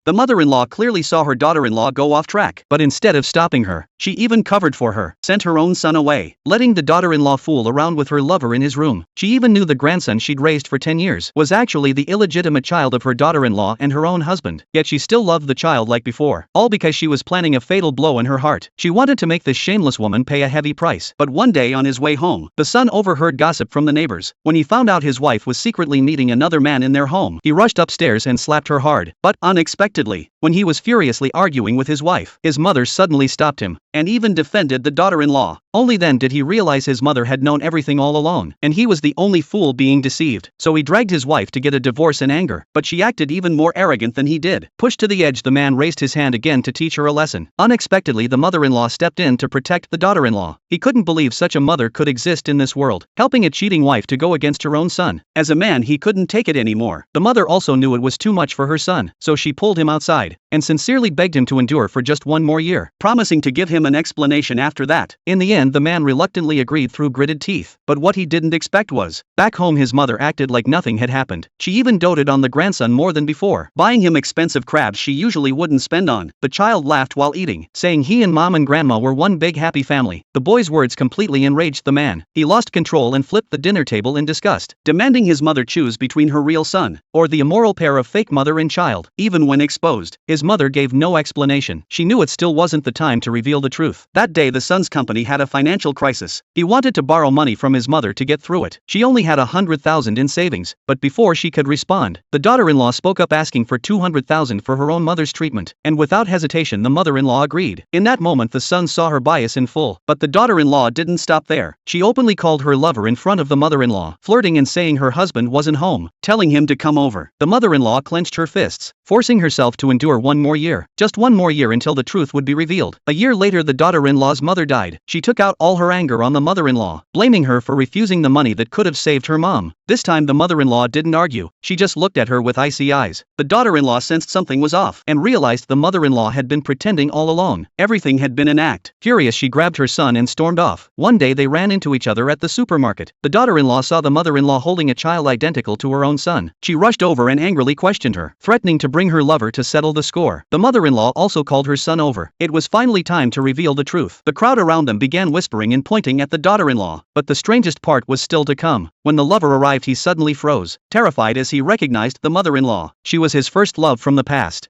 The mother-in-law clearly saw her daughter-in-law go off track, but instead of stopping her, she even covered for her, sent her own son away, letting the daughter-in-law fool around with her lover in his room. She even knew the grandson she'd raised for 10 years was actually the illegitimate child of her daughter-in-law and her own husband, yet she still loved the child like before, all because she was planning a fatal blow in her heart. She wanted to make this shameless woman pay a heavy price. But one day on his way home, the son overheard gossip from the neighbors. When he found out his wife was secretly meeting another man in their home, he rushed upstairs and slapped her hard. But, unexpectedly, when he was furiously arguing with his wife, his mother suddenly stopped him, and even defended the daughter-in-law. Only then did he realize his mother had known everything all along, and he was the only fool being deceived. So he dragged his wife to get a divorce in anger, but she acted even more arrogant than he did. Pushed to the edge, the man raised his hand again to teach her a lesson. Unexpectedly, the mother-in-law stepped in to protect the daughter-in-law. He couldn't believe such a mother could exist in this world, helping a cheating wife to go against her own son. As a man, he couldn't take it anymore. The mother also knew it was too much for her son, so she pulled him outside and sincerely begged him to endure for just one more year, promising to give him an explanation after that. In the end, the man reluctantly agreed through gritted teeth. But what he didn't expect was, back home his mother acted like nothing had happened. She even doted on the grandson more than before, buying him expensive crabs she usually wouldn't spend on. The child laughed while eating, saying he and mom and grandma were one big happy family. The boy's words completely enraged the man. He lost control and flipped the dinner table in disgust, demanding his mother choose between her real son or the immoral pair of fake mother and child. Even when exposed, his mother gave no explanation. She knew it still wasn't the time to reveal the truth. That day the son's company had a financial crisis. He wanted to borrow money from his mother to get through it. She only had $100,000 in savings, but before she could respond, the daughter-in-law spoke up asking for $200,000 for her own mother's treatment, and without hesitation the mother-in-law agreed. In that moment the son saw her bias in full, but the daughter-in-law didn't stop there. She openly called her lover in front of the mother-in-law, flirting and saying her husband wasn't home, telling him to come over. The mother-in-law clenched her fists, forcing herself to endure one more year. Just one more year until the truth would be revealed. A year later the daughter-in-law's mother died. She took out all her anger on the mother-in-law, blaming her for refusing the money that could have saved her mom. This time the mother-in-law didn't argue, she just looked at her with icy eyes. The daughter-in-law sensed something was off, and realized the mother-in-law had been pretending all along. Everything had been an act. Furious, she grabbed her son and stormed off. One day they ran into each other at the supermarket. The daughter-in-law saw the mother-in-law holding a child identical to her own son. She rushed over and angrily questioned her, threatening to bring her lover to settle the score. The mother-in-law also called her son over. It was finally time to reveal the truth. The crowd around them began whispering and pointing at the daughter-in-law, but the strangest part was still to come. When the lover arrived, he suddenly froze, terrified as he recognized the mother-in-law. She was his first love from the past.